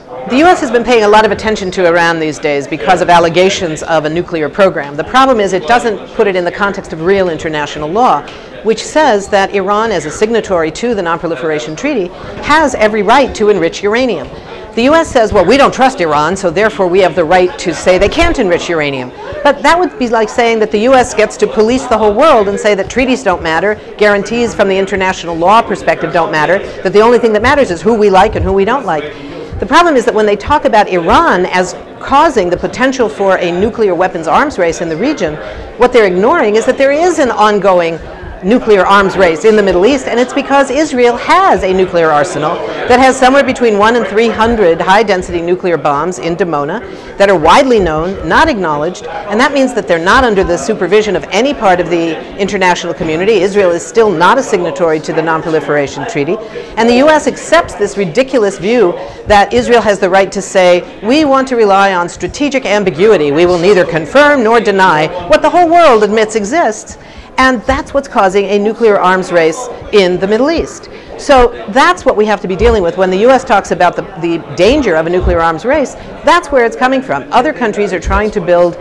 The U.S. has been paying a lot of attention to Iran these days because of allegations of a nuclear program. The problem is it doesn't put it in the context of real international law, which says that Iran, as a signatory to the Non-Proliferation Treaty, has every right to enrich uranium. The U.S. says, well, we don't trust Iran, so therefore we have the right to say they can't enrich uranium. But that would be like saying that the U.S. gets to police the whole world and say that treaties don't matter, guarantees from the international law perspective don't matter, that the only thing that matters is who we like and who we don't like. The problem is that when they talk about Iran as causing the potential for a nuclear weapons arms race in the region, what they're ignoring is that there is an ongoing nuclear arms race in the Middle East, and it's because Israel has a nuclear arsenal that has somewhere between 1 and 300 high-density nuclear bombs in Dimona that are widely known, not acknowledged, and that means that they're not under the supervision of any part of the international community. Israel is still not a signatory to the Non-Proliferation Treaty, and the U.S. accepts this ridiculous view that Israel has the right to say, we want to rely on strategic ambiguity. We will neither confirm nor deny what the whole world admits exists. And that's what's causing a nuclear arms race in the Middle East. So that's what we have to be dealing with. When the U.S. talks about the danger of a nuclear arms race, that's where it's coming from. Other countries are trying to build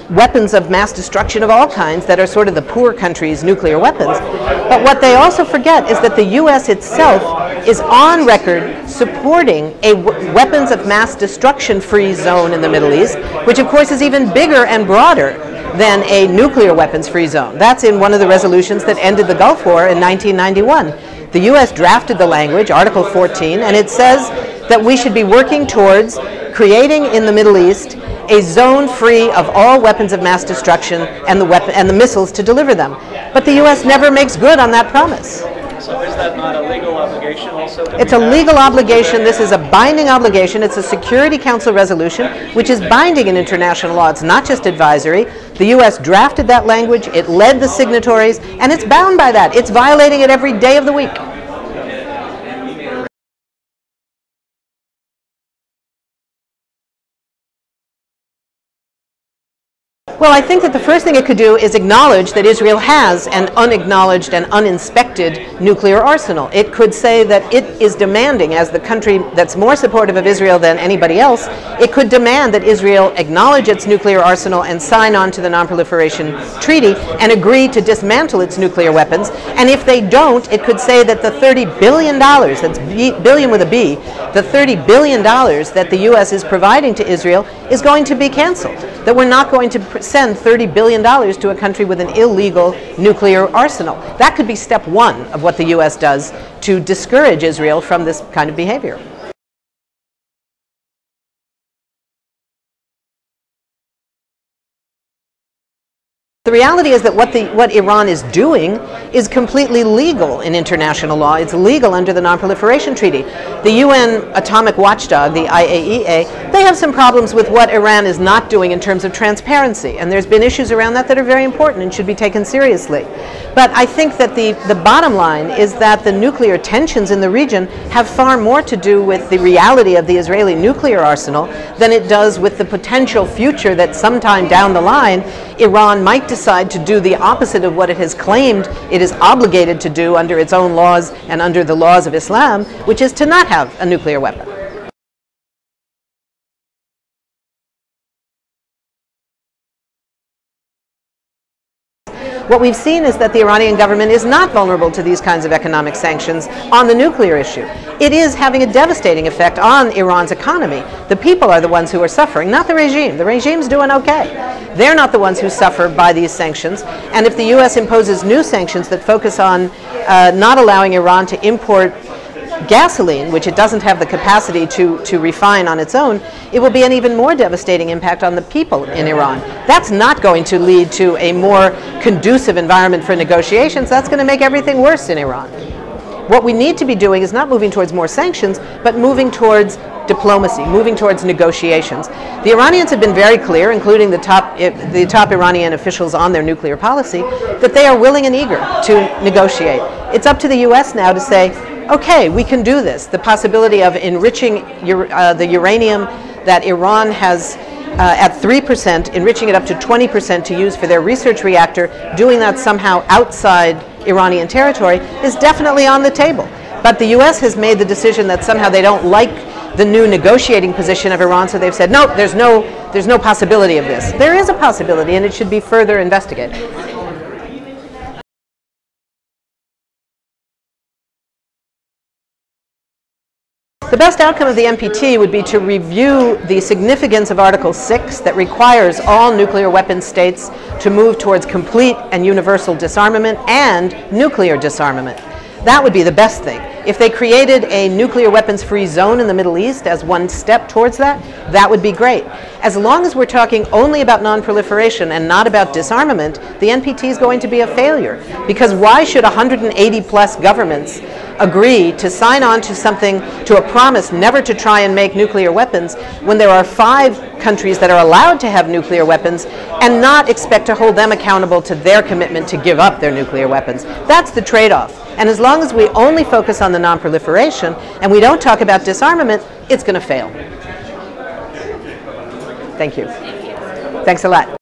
weapons of mass destruction of all kinds that are sort of the poor countries' nuclear weapons. But what they also forget is that the U.S. itself is on record supporting a weapons of mass destruction free zone in the Middle East, which of course is even bigger and broader than a nuclear weapons-free zone. That's in one of the resolutions that ended the Gulf War in 1991. The U.S. drafted the language, Article 14, and it says that we should be working towards creating in the Middle East a zone free of all weapons of mass destruction and the missiles to deliver them. But the U.S. never makes good on that promise. So is that not a legal obligation also? It's a legal obligation. This is a binding obligation. It's a Security Council resolution, which is binding in international law. It's not just advisory. The U.S. drafted that language. It led the signatories, and it's bound by that. It's violating it every day of the week. Well, I think that the first thing it could do is acknowledge that Israel has an unacknowledged and uninspected nuclear arsenal. It could say that it is demanding, as the country that's more supportive of Israel than anybody else, it could demand that Israel acknowledge its nuclear arsenal and sign on to the Non-Proliferation Treaty and agree to dismantle its nuclear weapons. And if they don't, it could say that the $30 billion, that's billion with a B, the $30 billion that the U.S. is providing to Israel is going to be canceled, that we're not going to send $30 billion to a country with an illegal nuclear arsenal. That could be step one of what the U.S. does to discourage Israel from this kind of behavior. The reality is that what Iran is doing is completely legal in international law. It's legal under the Non-Proliferation Treaty. The UN atomic watchdog, the IAEA, they have some problems with what Iran is not doing in terms of transparency. And there's been issues around that that are very important and should be taken seriously. But I think that the bottom line is that the nuclear tensions in the region have far more to do with the reality of the Israeli nuclear arsenal than it does with the potential future that sometime down the line Iran might decide to do the opposite of what it has claimed it is obligated to do under its own laws and under the laws of Islam, which is to not have a nuclear weapon. What we've seen is that the Iranian government is not vulnerable to these kinds of economic sanctions on the nuclear issue. It is having a devastating effect on Iran's economy. The people are the ones who are suffering, not the regime. The regime's doing okay. They're not the ones who suffer by these sanctions. And if the U.S. imposes new sanctions that focus on not allowing Iran to import gasoline, which it doesn't have the capacity to refine on its own, it will be an even more devastating impact on the people in Iran. That's not going to lead to a more conducive environment for negotiations. That's going to make everything worse in Iran. What we need to be doing is not moving towards more sanctions, but moving towards diplomacy, moving towards negotiations. The Iranians have been very clear, including the top Iranian officials on their nuclear policy, that they are willing and eager to negotiate. It's up to the U.S. now to say, okay, we can do this. The possibility of enriching the uranium that Iran has at 3%, enriching it up to 20% to use for their research reactor, doing that somehow outside Iranian territory, is definitely on the table. But the U.S. has made the decision that somehow they don't like the new negotiating position of Iran, so they've said, no, there's no possibility of this. There is a possibility, and it should be further investigated. The best outcome of the NPT would be to review the significance of Article 6 that requires all nuclear weapon states to move towards complete and universal disarmament and nuclear disarmament. That would be the best thing. If they created a nuclear weapons-free zone in the Middle East as one step towards that, that would be great. As long as we're talking only about non-proliferation and not about disarmament, the NPT is going to be a failure. Because why should 180 plus governments agree to sign on to something, to a promise never to try and make nuclear weapons, when there are 5 countries that are allowed to have nuclear weapons and not expect to hold them accountable to their commitment to give up their nuclear weapons? That's the trade-off. And as long as we only focus on the non-proliferation and we don't talk about disarmament, it's going to fail. Thank you. Thanks a lot.